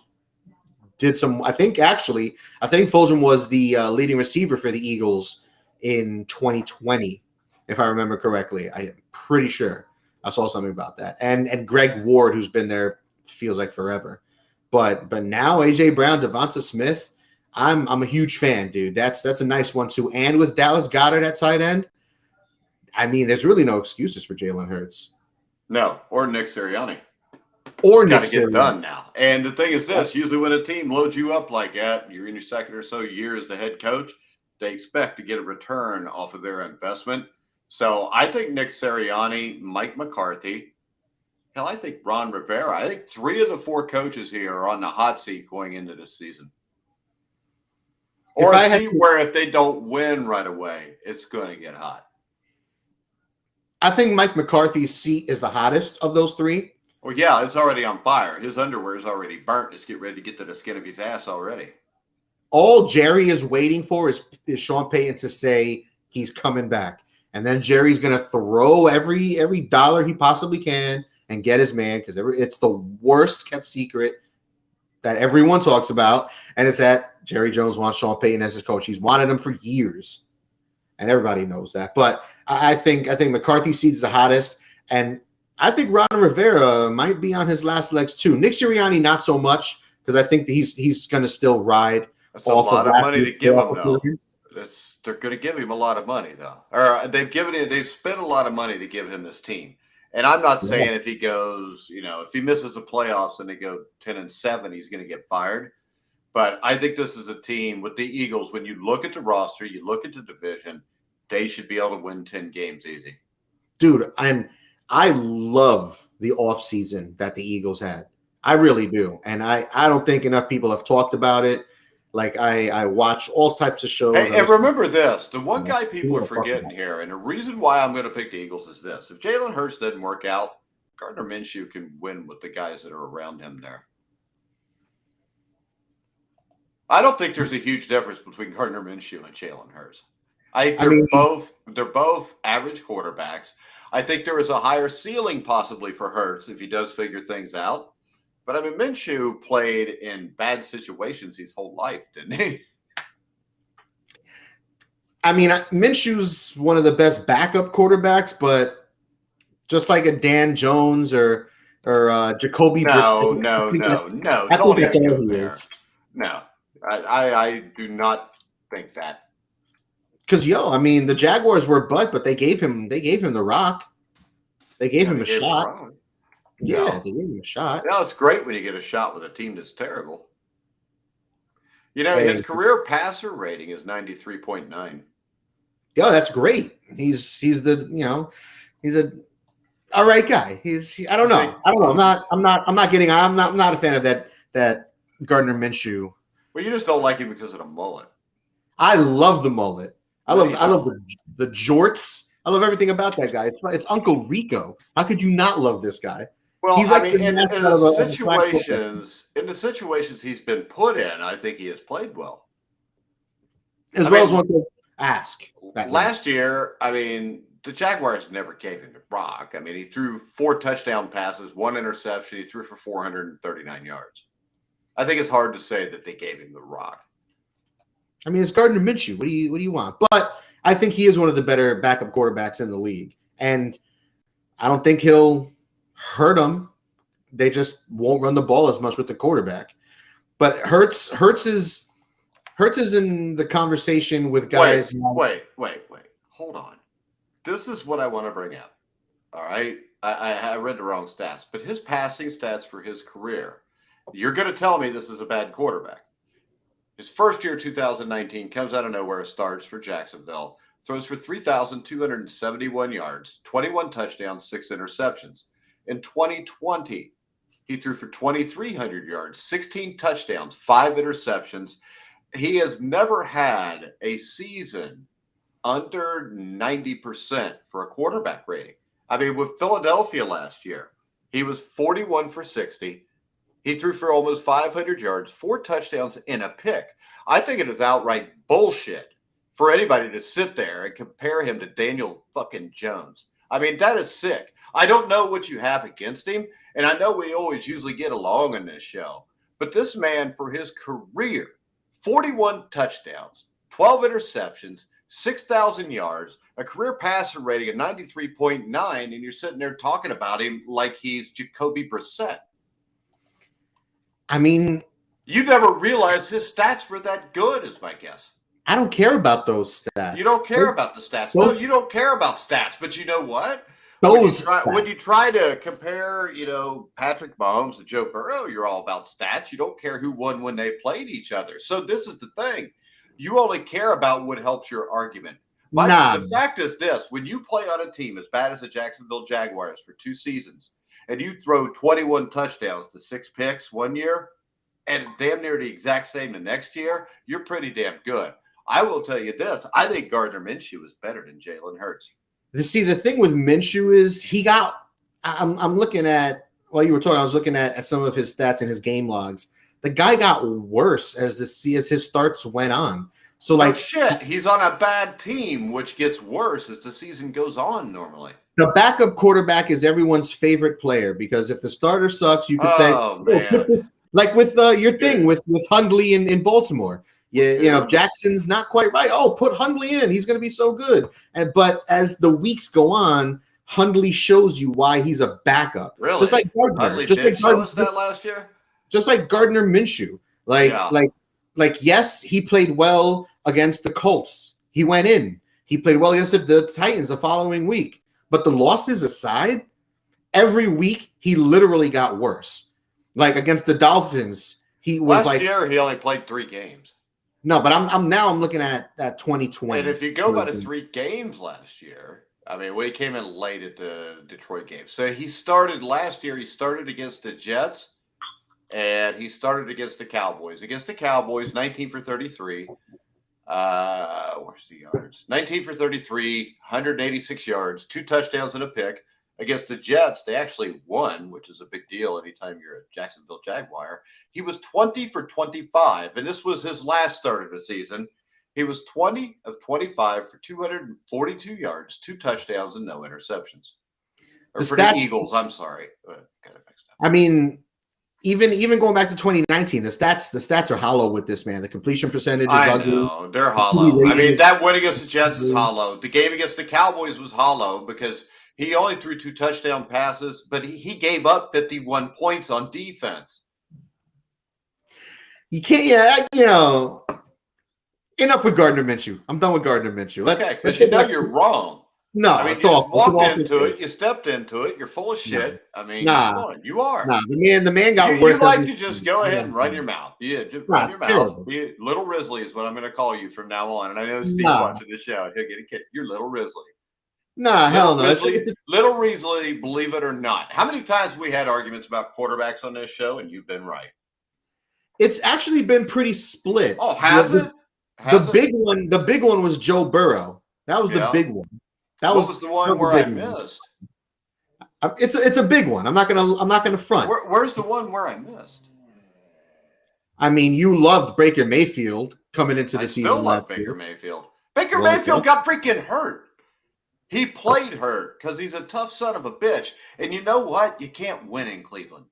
I think Fulgham was the leading receiver for the Eagles in 2020, if I remember correctly. I am pretty sure I saw something about that. And Greg Ward, who's been there, feels like forever. But now A.J. Brown, Devonta Smith, I'm a huge fan, dude. That's a nice one too. And with Dallas Goedert at tight end, I mean, there's really no excuses for Jalen Hurts. No, or Nick Sirianni. Got to get it done now. And the thing is this, usually when a team loads you up like that, you're in your second or so year as the head coach, they expect to get a return off of their investment. So I think Nick Sirianni, Mike McCarthy, hell, I think Ron Rivera, I think 3 of the 4 coaches here are on the hot seat going into this season. Or a seat where if they don't win right away, it's going to get hot. I think Mike McCarthy's seat is the hottest of those 3. Well, yeah, it's already on fire. His underwear is already burnt. Just get ready to get to the skin of his ass already. All Jerry is waiting for is Sean Payton to say he's coming back. And then Jerry's going to throw every dollar he possibly can and get his man, because it's the worst kept secret that everyone talks about. And it's that Jerry Jones wants Sean Payton as his coach. He's wanted him for years, and everybody knows that. But I think McCarthy's seat is the hottest. And I think Ron Rivera might be on his last legs too. Nick Sirianni, not so much, because I think he's going to still ride. That's a lot of money to give him, though. They're going to give him a lot of money, though. Or they've spent a lot of money to give him this team. And I'm not saying if he goes, if he misses the playoffs and they go 10-7, he's going to get fired. But I think this is a team with the Eagles. When you look at the roster, you look at the division, they should be able to win 10 games easy. Dude, I love the offseason that the Eagles had. I really do. And I don't think enough people have talked about it. Like, I watch all types of shows. Hey, and remember this, the one guy people are forgetting here, and the reason why I'm going to pick the Eagles is this. If Jalen Hurts doesn't work out, Gardner Minshew can win with the guys that are around him there. I don't think there's a huge difference between Gardner Minshew and Jalen Hurts. They're both average quarterbacks. I think there is a higher ceiling possibly for Hurts if he does figure things out. But I mean, Minshew played in bad situations his whole life, didn't he? I mean, Minshew's one of the best backup quarterbacks, but just like a Dan Jones or Jacoby Brissett. No. Don't even go there. No, I do not think that. Because the Jaguars were but they gave him the rock. They gave him a shot. Yeah, they gave him a shot. It's great when you get a shot with a team that's terrible. His career passer rating is 93.9. Yeah, that's great. He's a all right guy. I don't know. I'm not a fan of that Gardner Minshew. Well, you just don't like him because of the mullet. I love the mullet. I love the jorts. I love everything about that guy. It's Uncle Rico. How could you not love this guy? Well, he's like in the situations he's been put in, I think he has played well. As one could ask. Last year, the Jaguars never gave him the rock. He threw 4 touchdown passes, 1 interception. He threw for 439 yards. I think it's hard to say that they gave him the rock. It's Gardner Minshew. What do you want? But I think he is one of the better backup quarterbacks in the league, and I don't think he'll hurt them. They just won't run the ball as much with the quarterback. But Hurts is in the conversation with guys. Wait. Hold on. This is what I want to bring up. All right. I read the wrong stats, but his passing stats for his career, you're going to tell me this is a bad quarterback. His first year, 2019, comes out of nowhere, starts for Jacksonville, throws for 3,271 yards, 21 touchdowns, 6 interceptions. In 2020, he threw for 2,300 yards, 16 touchdowns, 5 interceptions. He has never had a season under 90% for a quarterback rating. With Philadelphia last year, he was 41 for 60. He threw for almost 500 yards, 4 touchdowns, and a pick. I think it is outright bullshit for anybody to sit there and compare him to Daniel fucking Jones. That is sick. I don't know what you have against him, and I know we always usually get along on this show, but this man, for his career, 41 touchdowns, 12 interceptions, 6,000 yards, a career passer rating of 93.9, and you're sitting there talking about him like he's Jacoby Brissett. You never realized his stats were that good, is my guess. I don't care about those stats. You don't care about the stats. No, you don't care about stats. But you know what? When you try to compare, Patrick Mahomes to Joe Burrow, you're all about stats. You don't care who won when they played each other. So this is the thing. You only care about what helps your argument. The fact is this. When you play on a team as bad as the Jacksonville Jaguars for 2 seasons, and you throw 21 touchdowns to 6 picks one year, and damn near the exact same the next year, you're pretty damn good. I will tell you this. I think Gardner Minshew is better than Jalen Hurts. See, the thing with Minshew is I'm looking at, while you were talking, I was looking at some of his stats and his game logs. The guy got worse as his starts went on. So he's on a bad team, which gets worse as the season goes on normally. The backup quarterback is everyone's favorite player because if the starter sucks, you could say, put this, like with your thing with Hundley in Baltimore. If Jackson's not quite right, put Hundley in. He's going to be so good. But as the weeks go on, Hundley shows you why he's a backup. Really? Just like Gardner. Hardly Just did like show Gardner, us that last year? just like Gardner Minshew. Yes, he played well against the Colts. He went in. He played well against the Titans the following week. But the losses aside, every week he literally got worse. Like against the Dolphins, he was last year he only played 3 games. No, but I'm looking at 2020. And if you go by the 3 games last year, I mean, we came in late at the Detroit game. So he started last year. He started against the Jets, and he started against the Cowboys. Against the Cowboys, 19 for 33. Where's the yards? 19 for 33, 186 yards, 2 touchdowns and a pick. Against the Jets, they actually won, which is a big deal anytime you're a Jacksonville Jaguar. He was 20 for 25, and this was his last start of the season. He was 20 of 25 for 242 yards, 2 touchdowns, and no interceptions. Or for the Eagles, I'm sorry. I mean, even going back to 2019, the stats are hollow with this man. The completion percentage is ugly. Know, they're hollow. I mean, that win against the Jets is hollow. The game against the Cowboys was hollow because he only threw 2 touchdown passes, but he gave up 51 points on defense. You can't, enough with Gardner Minshew. I'm done with Gardner Minshew. Because you're wrong. No, I mean, it's you all walked into it. You stepped into it. You're full of shit. I mean, come on, you are. Nah, the man got You worse. like to just go ahead and run your mouth. Yeah, just run your mouth. Little Risley is what I'm going to call you from now on. And I know Steve's watching this show. And he'll get a kick. You're Little Risley. Nah, hell no. Little Risley, believe it or not. How many times have we had arguments about quarterbacks on this show, and you've been right? It's actually been pretty split. Oh, has it? The big one was Joe Burrow. That was the big one. What was the one where I missed? It's a big one. I'm not gonna front. Where's the one where I missed? I mean, you loved Baker Mayfield coming into the season. I still love Baker Mayfield. Baker Mayfield got freaking hurt. He played hurt because he's a tough son of a bitch. And you know what? You can't win in Cleveland,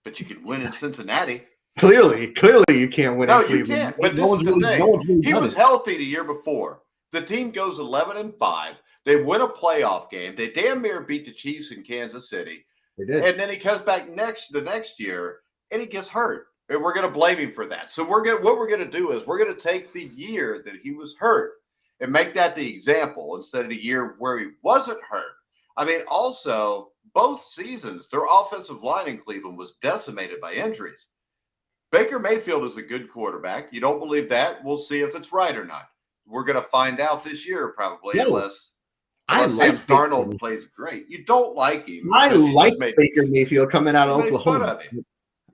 but you can win in Cincinnati. Clearly, you can't win. No, in Cleveland. You can't. But this is the thing. He was healthy the year before. The team goes 11-5. They win a playoff game. They damn near beat the Chiefs in Kansas City. They did. And then he comes back the next year and he gets hurt. And we're going to blame him for that. So what we're going to do is we're going to take the year that he was hurt and make that the example instead of the year where he wasn't hurt. I mean, also, both seasons, their offensive line in Cleveland was decimated by injuries. Baker Mayfield is a good quarterback. You don't believe that? We'll see if it's right or not. We're going to find out this year probably, unless Sam Darnold plays great. You don't like him. I like Baker Mayfield coming out of Oklahoma.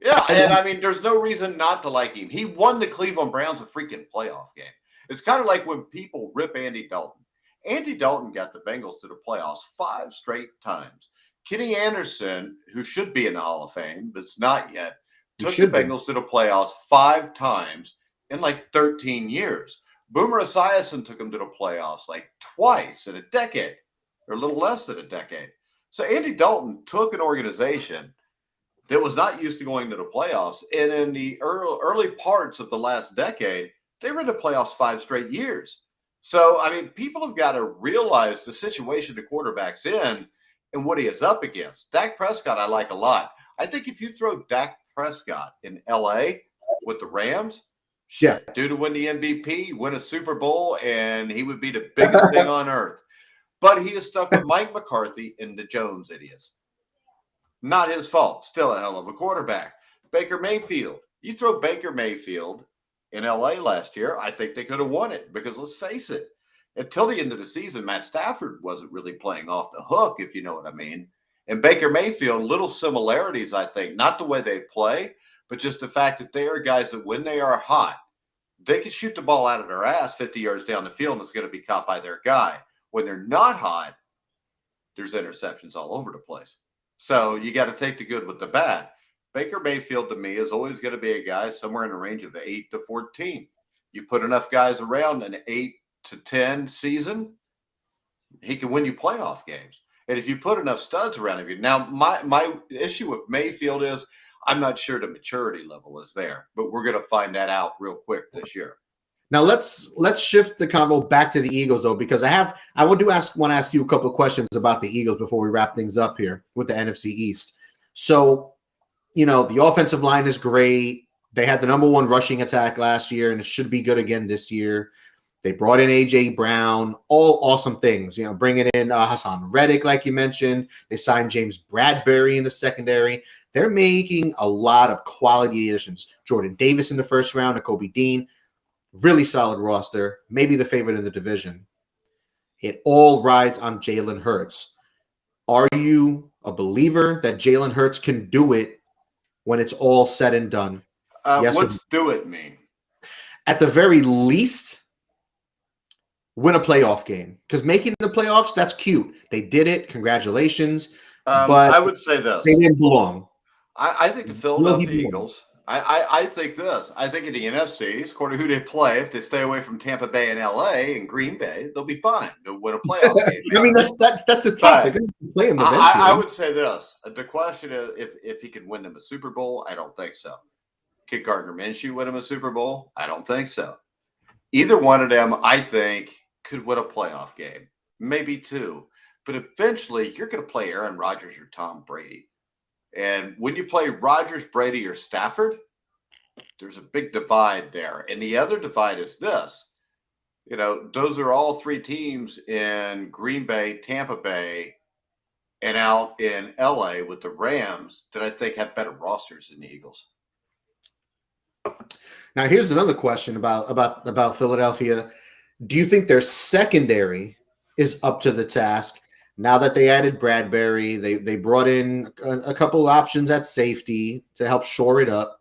Yeah, and I mean, there's no reason not to like him. He won the Cleveland Browns a freaking playoff game. It's kind of like when people rip Andy Dalton. Andy Dalton got the Bengals to the playoffs 5 straight times. Kenny Anderson, who should be in the Hall of Fame, but's not yet, took the Bengals to the playoffs 5 times in like 13 years. Boomer Esiason took him to the playoffs like twice in a decade, or a little less than a decade. So Andy Dalton took an organization that was not used to going to the playoffs, and in the early parts of the last decade, they were in the playoffs 5 straight years. So, I mean, people have got to realize the situation the quarterback's in and what he is up against. Dak Prescott, I like a lot. I think if you throw Dak Prescott in L.A. with the Rams, due to win the MVP, win a Super Bowl, and he would be the biggest thing on earth. But he is stuck with Mike McCarthy and the Jones idiots. Not his fault. Still a hell of a quarterback. Baker Mayfield. You throw Baker Mayfield in L.A. last year, I think they could have won it because let's face it, until the end of the season, Matt Stafford wasn't really playing off the hook, if you know what I mean. And Baker Mayfield, little similarities, I think, not the way they play, but just the fact that they are guys that when they are hot, they can shoot the ball out of their ass 50 yards down the field and it's going to be caught by their guy. When they're not hot, there's interceptions all over the place. So you got to take the good with the bad. Baker Mayfield, to me, is always going to be a guy somewhere in the range of 8 to 14. You put enough guys around an 8 to 10 season, he can win you playoff games. And if you put enough studs around him, now my issue with Mayfield is I'm not sure the maturity level is there, but we're going to find that out real quick this year. Now let's shift the convo back to the Eagles though, because I want to ask you a couple of questions about the Eagles before we wrap things up here with the NFC East. So, the offensive line is great. They had the number one rushing attack last year, and it should be good again this year. They brought in A.J. Brown, all awesome things. Bringing in Hassan Reddick, like you mentioned. They signed James Bradbury in the secondary. They're making a lot of quality additions. Jordan Davis in the first round, Kobe Dean. Really solid roster, maybe the favorite in the division. It all rides on Jalen Hurts. Are you a believer that Jalen Hurts can do it when it's all said and done? Yes. What's do it mean? At the very least, win a playoff game. Because making the playoffs, that's cute. They did it. Congratulations. But I would say this. They didn't belong. I think the Philadelphia Eagles, I think this. I think in the NFC East, according to who they play, if they stay away from Tampa Bay and LA and Green Bay, they'll be fine. They'll win a playoff game. I mean, that's a tough. They're going to play them eventually. I would say this. The question is if he can win them a Super Bowl, I don't think so. Can Gardner Minshew win him a Super Bowl? I don't think so. Either one of them, I think, could win a playoff game. Maybe two. But eventually, you're going to play Aaron Rodgers or Tom Brady. And when you play Rodgers, Brady, or Stafford, there's a big divide there. And the other divide is this. Those are all three teams in Green Bay, Tampa Bay, and out in LA with the Rams that I think have better rosters than the Eagles. Now, here's another question about Philadelphia. Do you think their secondary is up to the task? Now that they added Bradbury, they brought in a couple options at safety to help shore it up.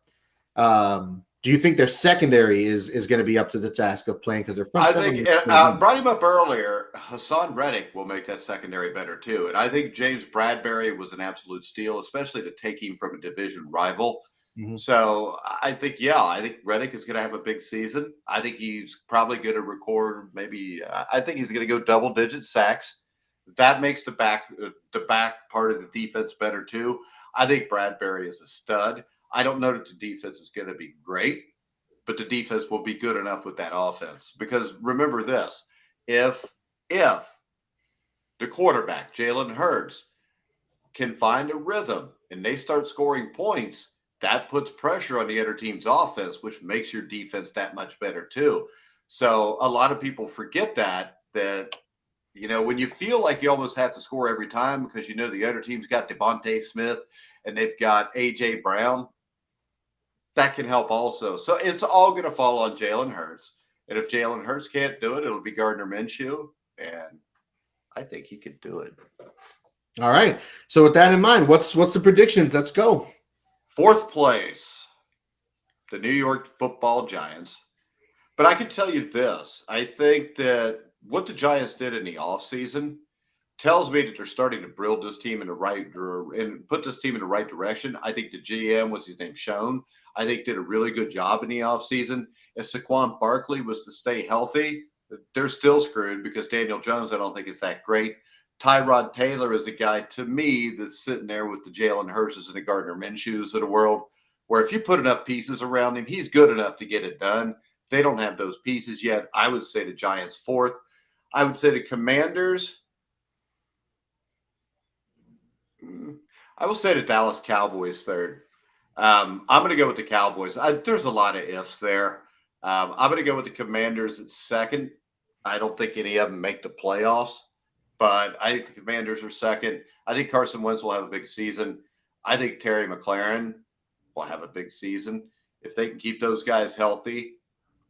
Do you think their secondary is going to be up to the task of playing? Because their front seven. I think brought him up earlier. Hassan Reddick will make that secondary better too, and I think James Bradbury was an absolute steal, especially to take him from a division rival. Mm-hmm. So I think Reddick is going to have a big season. I think he's probably going to record I think he's going to go double-digit sacks. That makes the back part of the defense better too. I think Bradbury is a stud. I don't know that the defense is going to be great, but the defense will be good enough with that offense. Because remember this, if the quarterback, Jalen Hurts, can find a rhythm and they start scoring points, that puts pressure on the other team's offense, which makes your defense that much better too. So a lot of people forget that when you feel like you almost have to score every time because the other team's got Devontae Smith and they've got A.J. Brown, that can help also. So it's all going to fall on Jalen Hurts. And if Jalen Hurts can't do it, it'll be Gardner Minshew. And I think he could do it. All right. So with that in mind, what's the predictions? Let's go. Fourth place, the New York Football Giants. But I can tell you this. I think that what the Giants did in the offseason tells me that they're starting to build this team in the right and put this team in the right direction. I think the GM, what's his name, Schoen, I think did a really good job in the offseason. If Saquon Barkley was to stay healthy, they're still screwed because Daniel Jones, I don't think is that great. Tyrod Taylor is a guy, to me, that's sitting there with the Jalen Hurts and the Gardner Minshews of the world, where if you put enough pieces around him, he's good enough to get it done. They don't have those pieces yet. I would say the Giants fourth. I would say the Commanders. I will say the Dallas Cowboys third. I'm going to go with the Cowboys. There's a lot of ifs there. I'm going to go with the Commanders at second. I don't think any of them make the playoffs, but I think the Commanders are second. I think Carson Wentz will have a big season. I think Terry McLaurin will have a big season. If they can keep those guys healthy,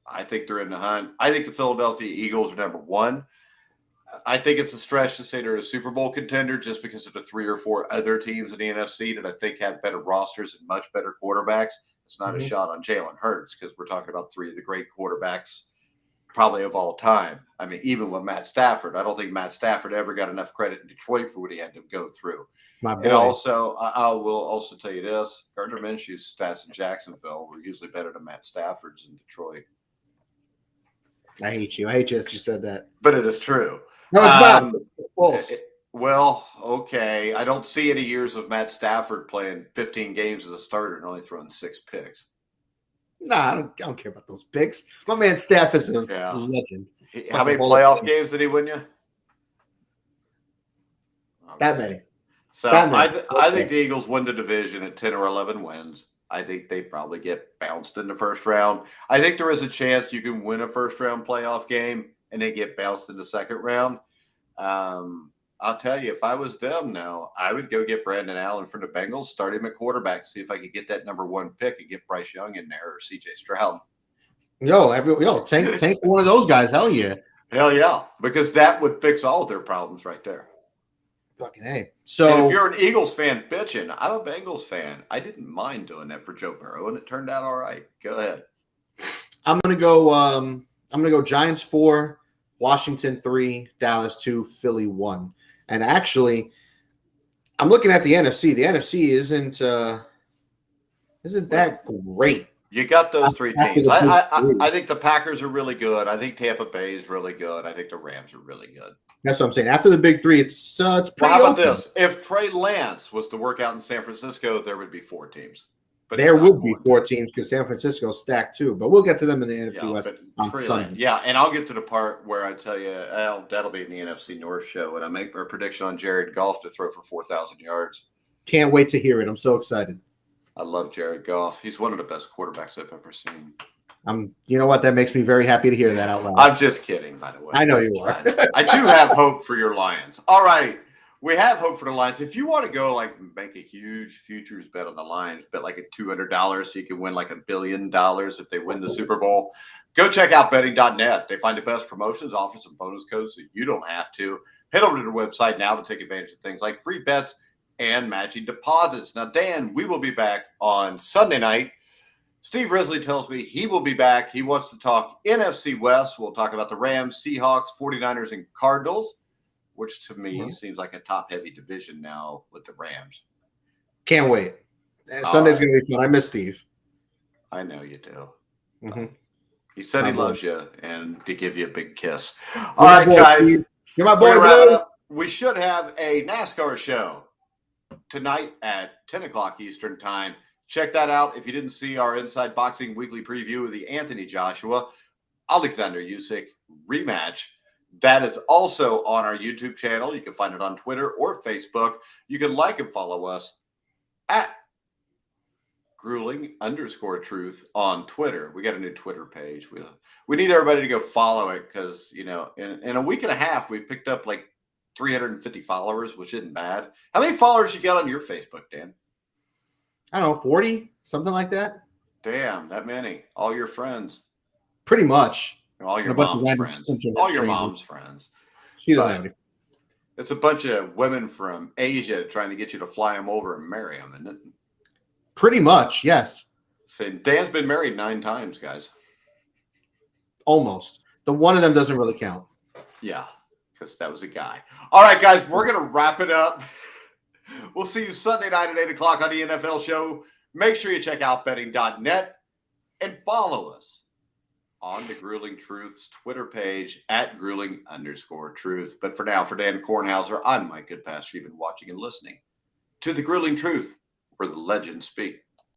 I think they're in the hunt. I think the Philadelphia Eagles are number one. I think it's a stretch to say they're a Super Bowl contender just because of the 3 or 4 other teams in the NFC that I think have better rosters and much better quarterbacks. It's not a shot on Jalen Hurts because we're talking about 3 of the great quarterbacks probably of all time. I mean, even with Matt Stafford, I don't think Matt Stafford ever got enough credit in Detroit for what he had to go through. And also, I will also tell you this, Gardner Minshew's stats in Jacksonville were usually better than Matt Stafford's in Detroit. I hate you. I hate you that you said that. But it is true. No, it's not. It's false. Well, okay. I don't see any years of Matt Stafford playing 15 games as a starter and only throwing 6 picks. Nah, I don't care about those picks. My man Staff is a Yeah. legend. How many playoff games did he win you? That many. So That many. I think the Eagles win the division at 10 or 11 wins. I think they probably get bounced in the first round. I think there is a chance you can win a first round playoff game and then get bounced in the second round. I'll tell you, if I was them now, I would go get Brandon Allen from the Bengals, start him at quarterback, see if I could get that number 1 pick and get Bryce Young in there or CJ Stroud. Tank one of those guys. Hell yeah. Hell yeah. Because that would fix all of their problems right there. Fucking A. So and if you're an Eagles fan bitching, I'm a Bengals fan. I didn't mind doing that for Joe Burrow, and it turned out all right. Go ahead. I'm gonna go Giants 4, Washington 3, Dallas 2, Philly 1. And actually, I'm looking at the NFC. The NFC isn't that great. You got those 3 teams. I think the Packers are really good. I think Tampa Bay is really good. I think the Rams are really good. That's what I'm saying. After the big 3, it's pretty how about open. this? If Trey Lance was to work out in San Francisco, there would be 4 teams. But there would be 4 teams because San Francisco's stacked too. But we'll get to them in the NFC West on Sunday. Yeah, and I'll get to the part where I tell you, that'll be in the NFC North show, and I make a prediction on Jared Goff to throw for 4,000 yards. Can't wait to hear it. I'm so excited. I love Jared Goff. He's one of the best quarterbacks I've ever seen. You know what? That makes me very happy to hear that out loud. I'm just kidding, by the way. I know you are. I do have hope for your Lions. All right. We have hope for the Lions. If you want to go make a huge futures bet on the Lions, bet like at $200 so you can win like $1 billion if they win the Super Bowl, go check out betting.net. They find the best promotions, offers, and bonus codes so you don't have to. Head over to their website now to take advantage of things like free bets and matching deposits. Now, Dan, we will be back on Sunday night. Steve Risley tells me he will be back. He wants to talk NFC West. We'll talk about the Rams, Seahawks, 49ers, and Cardinals, which to me seems like a top-heavy division now with the Rams. Can't wait. Sunday's going to be fun. I miss Steve. I know you do. Mm-hmm. He said he loves you and to give you a big kiss. All right, guys. Steve. You're my boy, we should have a NASCAR show tonight at 10 o'clock Eastern time. Check that out. If you didn't see our Inside Boxing weekly preview of the Anthony Joshua, Alexander Usyk rematch, that is also on our YouTube channel. You can find it on Twitter or Facebook. You can like and follow us at grueling_truth on Twitter. We got a new Twitter page. We need everybody to go follow it because, in a week and a half, we picked up like 350 followers, which isn't bad. How many followers you got on your Facebook, Dan? I don't know, 40, something like that. Damn, that many. All your friends. Pretty much. All your mom's friends. All your mom's friends. She doesn't have any. It's a bunch of women from Asia trying to get you to fly them over and marry them, isn't it? Pretty much, yes. Saying Dan's been married 9 times, guys. Almost. The one of them doesn't really count. Yeah, because that was a guy. All right, guys, we're going to wrap it up. We'll see you Sunday night at 8 o'clock on the NFL show. Make sure you check out betting.net and follow us on the Grueling Truth's Twitter page at grueling_truth. But for now, for Dan Kornhauser, I'm Mike Goodpaster. You've been watching and listening to the Grueling Truth, where the legends speak.